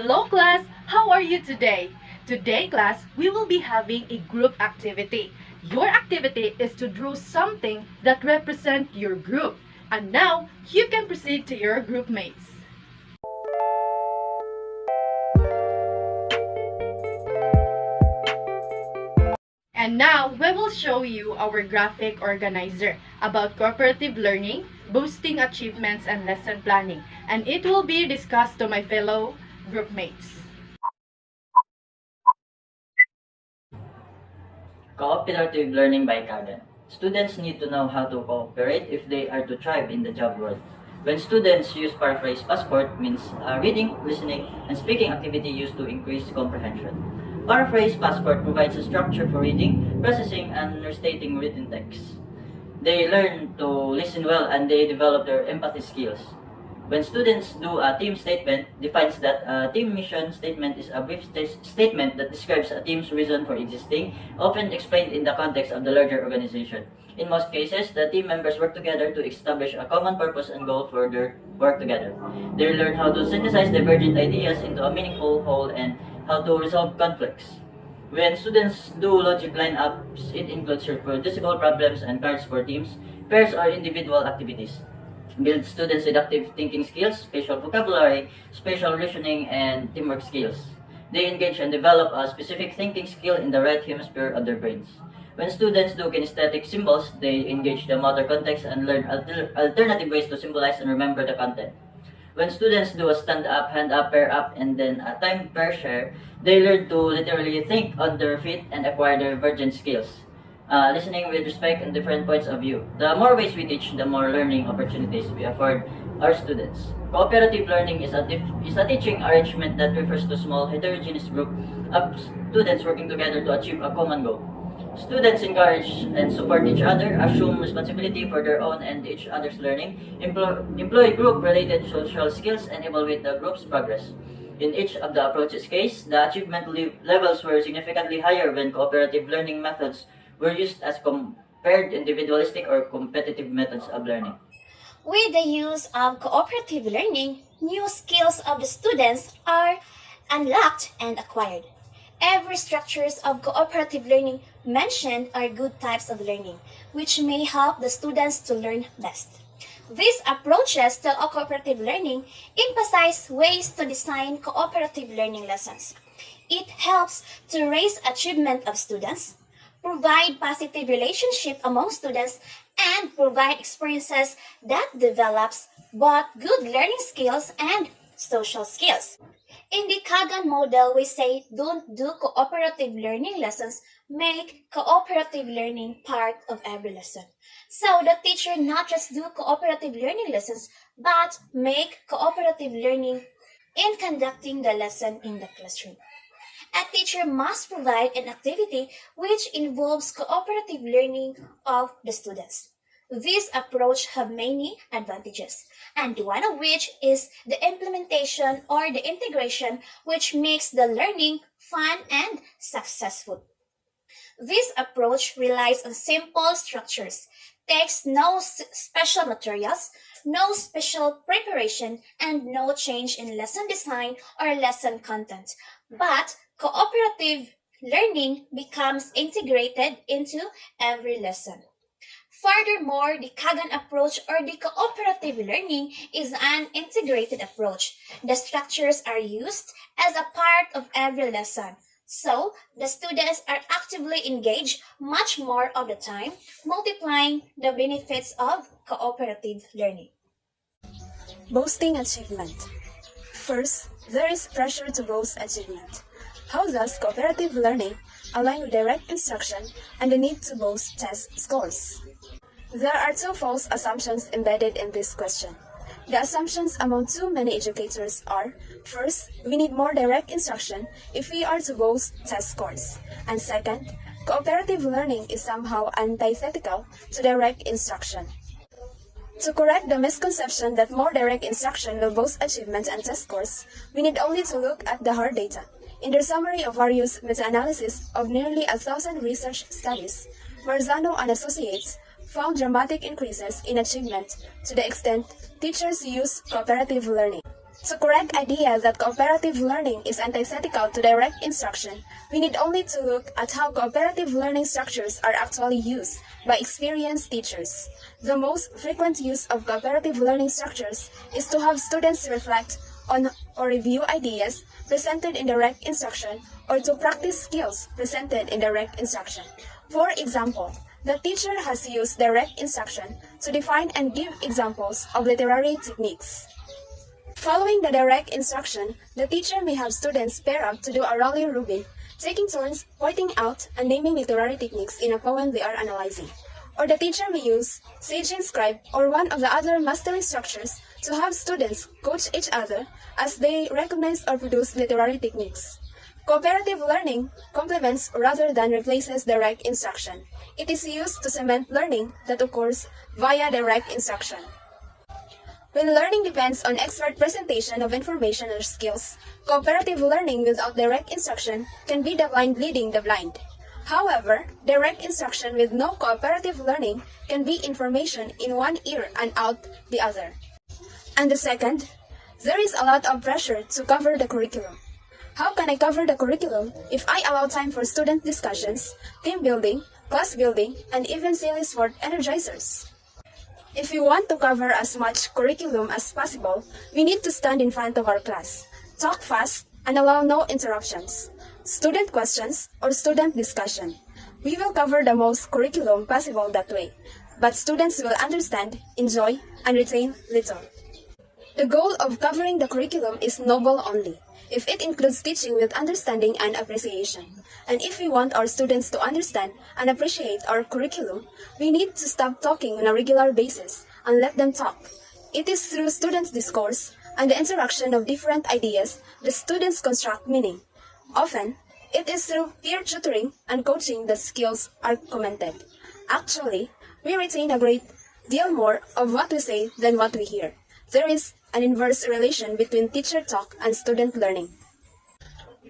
Hello class, how are you today? Today class, we will be having a group activity. Your activity is to draw something that represents your group. And now, you can proceed to your group mates. And now, we will show you our graphic organizer about cooperative learning, boosting achievements, and lesson planning. And it will be discussed to my fellow group mates. Cooperative learning by Kagan. Students need to know how to cooperate if they are to thrive in the job world. When students use paraphrase passport means reading, listening, and speaking activity used to increase comprehension. Paraphrase passport provides a structure for reading, processing, and restating written text. They learn to listen well and they develop their empathy skills. When students do a team statement, defines that a team mission statement is a brief statement that describes a team's reason for existing, often explained in the context of the larger organization. In most cases, the team members work together to establish a common purpose and goal for their work together. They learn how to synthesize divergent ideas into a meaningful whole and how to resolve conflicts. When students do logic lineups, it includes reproducible problems and cards for teams, pairs, or individual activities. Build students' deductive thinking skills, spatial vocabulary, spatial reasoning, and teamwork skills. They engage and develop a specific thinking skill in the right hemisphere of their brains. When students do kinesthetic symbols, they engage the motor context and learn alternative ways to symbolize and remember the content. When students do a stand-up, hand-up, pair-up, and then a time pair share, they learn to literally think on their feet and acquire divergent skills. Listening with respect and different points of view. The more ways we teach, the more learning opportunities we afford our students. Cooperative learning is a teaching arrangement that refers to small heterogeneous group of students working together to achieve a common goal. Students encourage and support each other, assume responsibility for their own and each other's learning, employ group-related social skills, and evaluate the group's progress. In each of the approaches case, the achievement levels were significantly higher when cooperative learning methods were used as compared individualistic or competitive methods of learning. With the use of cooperative learning, new skills of the students are unlocked and acquired. Every structures of cooperative learning mentioned are good types of learning, which may help the students to learn best. These approaches to cooperative learning emphasize ways to design cooperative learning lessons. It helps to raise achievement of students, provide positive relationship among students, and provide experiences that develops both good learning skills and social skills. In the Kagan model, we say don't do cooperative learning lessons, make cooperative learning part of every lesson. So the teacher not just do cooperative learning lessons, but make cooperative learning in conducting the lesson in the classroom. A teacher must provide an activity which involves cooperative learning of the students. This approach has many advantages, and one of which is the implementation or the integration, which makes the learning fun and successful. This approach relies on simple structures, takes no special materials, no special preparation, and no change in lesson design or lesson content. But cooperative learning becomes integrated into every lesson. Furthermore, the Kagan approach or the cooperative learning is an integrated approach. The structures are used as a part of every lesson. So, the students are actively engaged much more of the time, multiplying the benefits of cooperative learning. Boosting achievement. First, there is pressure to boast achievement. How does cooperative learning align with direct instruction and the need to boast test scores? There are two false assumptions embedded in this question. The assumptions among too many educators are, first, we need more direct instruction if we are to boast test scores, and second, cooperative learning is somehow antithetical to direct instruction. To correct the misconception that more direct instruction will boost achievement and test scores, we need only to look at the hard data. In their summary of various meta-analysis of nearly 1,000 research studies, Marzano and Associates found dramatic increases in achievement to the extent teachers use cooperative learning. To correct idea that cooperative learning is antithetical to direct instruction, we need only to look at how cooperative learning structures are actually used by experienced teachers. The most frequent use of cooperative learning structures is to have students reflect on or review ideas presented in direct instruction or to practice skills presented in direct instruction. For example, the teacher has used direct instruction to define and give examples of literary techniques. Following the direct instruction, the teacher may have students pair up to do a rally-robin, taking turns pointing out and naming literary techniques in a poem they are analyzing. Or the teacher may use Sage and Scribe or one of the other mastery structures to have students coach each other as they recognize or produce literary techniques. Cooperative learning complements rather than replaces direct instruction. It is used to cement learning that occurs via direct instruction. When learning depends on expert presentation of information or skills, cooperative learning without direct instruction can be the blind leading the blind. However, direct instruction with no cooperative learning can be information in one ear and out the other. And the second, there is a lot of pressure to cover the curriculum. How can I cover the curriculum if I allow time for student discussions, team building, class building, and even silly sport energizers? If we want to cover as much curriculum as possible, we need to stand in front of our class, talk fast, and allow no interruptions. Student questions or student discussion. We will cover the most curriculum possible that way, but students will understand, enjoy, and retain little. The goal of covering the curriculum is noble only, if it includes teaching with understanding and appreciation. And if we want our students to understand and appreciate our curriculum, we need to stop talking on a regular basis and let them talk. It is through students' discourse and the interaction of different ideas that students construct meaning. Often, it is through peer tutoring and coaching that skills are commented. Actually, we retain a great deal more of what we say than what we hear. There is an inverse relation between teacher talk and student learning.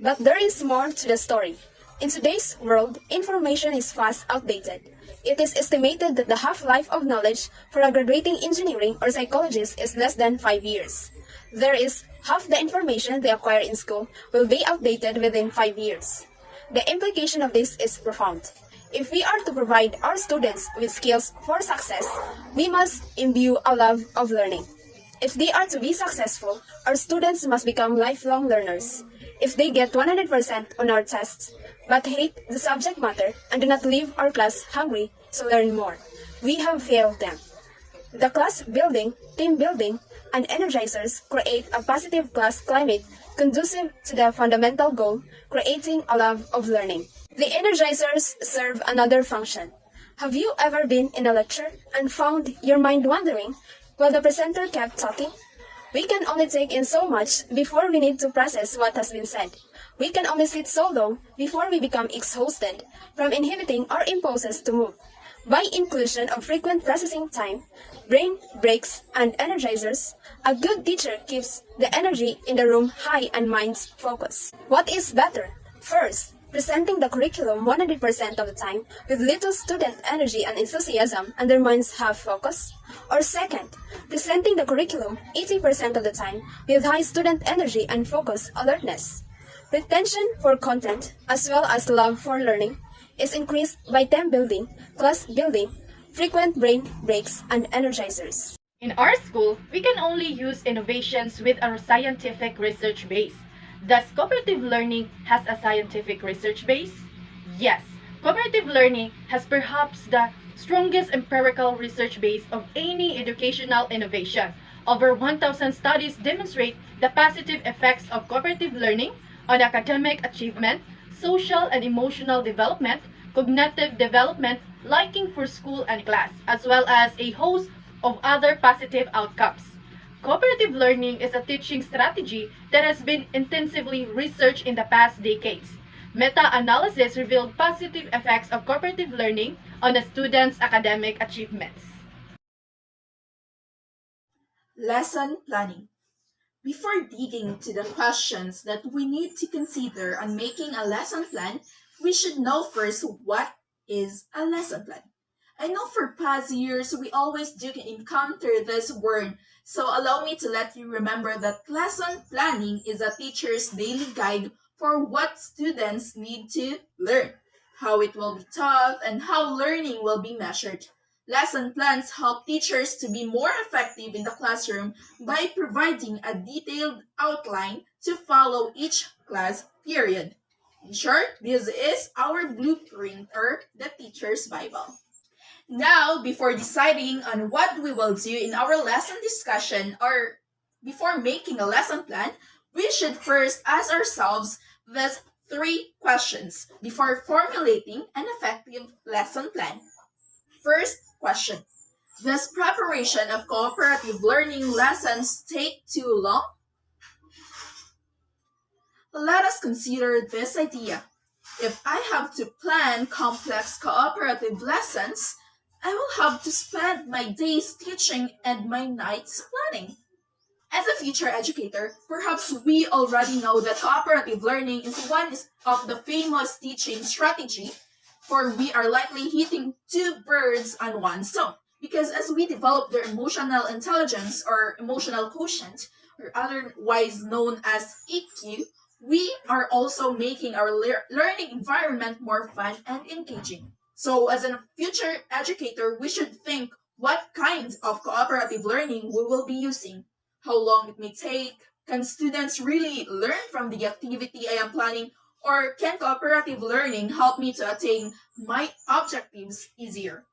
But there is more to the story. In today's world, information is fast outdated. It is estimated that the half-life of knowledge for a graduating engineering or psychologist is less than 5 years. There is half the information they acquire in school will be outdated within 5 years. The implication of this is profound. If we are to provide our students with skills for success, we must imbue a love of learning. If they are to be successful, our students must become lifelong learners. If they get 100% on our tests, but hate the subject matter and do not leave our class hungry to learn more, we have failed them. The class building, team building, and energizers create a positive class climate conducive to the fundamental goal, creating a love of learning. The energizers serve another function. Have you ever been in a lecture and found your mind wandering while the presenter kept talking? We can only take in so much before we need to process what has been said. We can only sit so long before we become exhausted from inhibiting our impulses to move. By inclusion of frequent processing time, brain breaks, and energizers, a good teacher keeps the energy in the room high and minds focused. What is better? First, presenting the curriculum 100% of the time with little student energy and enthusiasm and their minds half focused? Or second, presenting the curriculum 80% of the time with high student energy and focus alertness? Retention for content, as well as love for learning, is increased by team building, class building, frequent brain breaks, and energizers. In our school, we can only use innovations with a scientific research base. Does cooperative learning has a scientific research base? Yes, cooperative learning has perhaps the strongest empirical research base of any educational innovation. Over 1,000 studies demonstrate the positive effects of cooperative learning on academic achievement, social and emotional development, cognitive development, liking for school and class, as well as a host of other positive outcomes. Cooperative learning is a teaching strategy that has been intensively researched in the past decades. Meta-analysis revealed positive effects of cooperative learning on a student's academic achievements. Lesson planning. Before digging into the questions that we need to consider on making a lesson plan, we should know first what is a lesson plan. I know for past years we always do encounter this word, so allow me to let you remember that lesson planning is a teacher's daily guide for what students need to learn, how it will be taught, and how learning will be measured. Lesson plans help teachers to be more effective in the classroom by providing a detailed outline to follow each class period. In short, this is our blueprint or the teacher's Bible. Now, before deciding on what we will do in our lesson discussion or before making a lesson plan, we should first ask ourselves these three questions before formulating an effective lesson plan. First question: does preparation of cooperative learning lessons take too long? Let us consider this idea. If I have to plan complex cooperative lessons, I will have to spend my days teaching and my nights planning. As a future educator, perhaps we already know that cooperative learning is one of the famous teaching strategy, for we are likely hitting two birds on one stone. Because as we develop their emotional intelligence or emotional quotient, or otherwise known as EQ, we are also making our learning environment more fun and engaging. So, as a future educator, we should think what kinds of cooperative learning we will be using, how long it may take, can students really learn from the activity I am planning, or can cooperative learning help me to attain my objectives easier?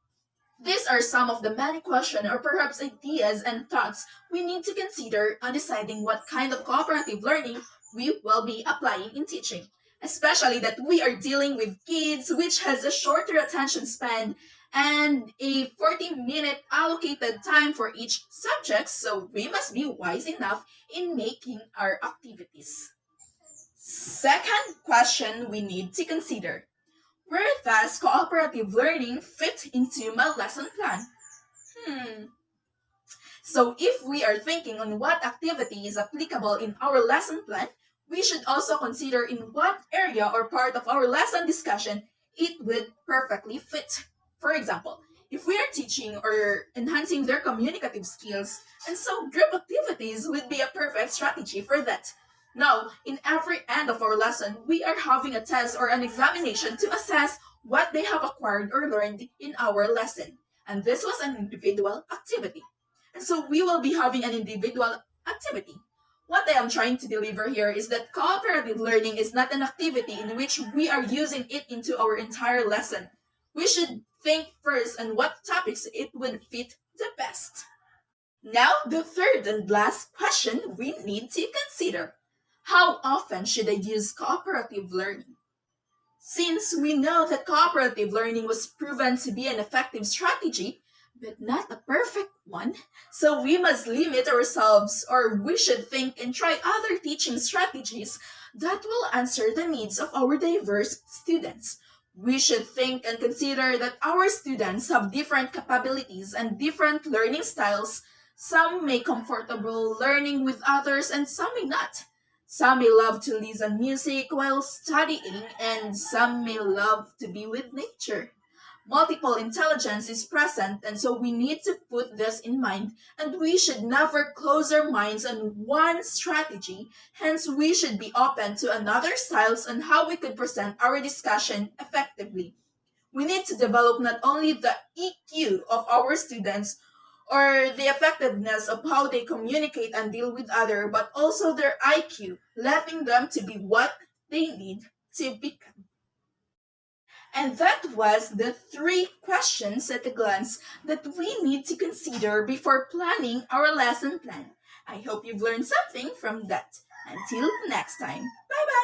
These are some of the many questions or perhaps ideas and thoughts we need to consider on deciding what kind of cooperative learning we will be applying in teaching. Especially that we are dealing with kids which has a shorter attention span and a 40-minute allocated time for each subject, so we must be wise enough in making our activities. Second question we need to consider: where does cooperative learning fit into my lesson plan? So if we are thinking on what activity is applicable in our lesson plan, we should also consider in what area or part of our lesson discussion it would perfectly fit. For example, if we are teaching or enhancing their communicative skills, and so group activities would be a perfect strategy for that. Now, in every end of our lesson, we are having a test or an examination to assess what they have acquired or learned in our lesson. And this was an individual activity. And so we will be having an individual activity. What I am trying to deliver here is that cooperative learning is not an activity in which we are using it into our entire lesson. We should think first on what topics it would fit the best. Now, the third and last question we need to consider: how often should I use cooperative learning? Since we know that cooperative learning was proven to be an effective strategy, but not a perfect one, so we must limit ourselves, or we should think and try other teaching strategies that will answer the needs of our diverse students. We should think and consider that our students have different capabilities and different learning styles. Some may comfortable learning with others and some may not. Some may love to listen music while studying, and some may love to be with nature. Multiple intelligence is present, and so we need to put this in mind, and we should never close our minds on one strategy. Hence, we should be open to another styles on how we could present our discussion effectively. We need to develop not only the EQ of our students or the effectiveness of how they communicate and deal with others, but also their IQ, letting them to be what they need to become. And that was the three questions at a glance that we need to consider before planning our lesson plan. I hope you've learned something from that. Until next time, bye bye!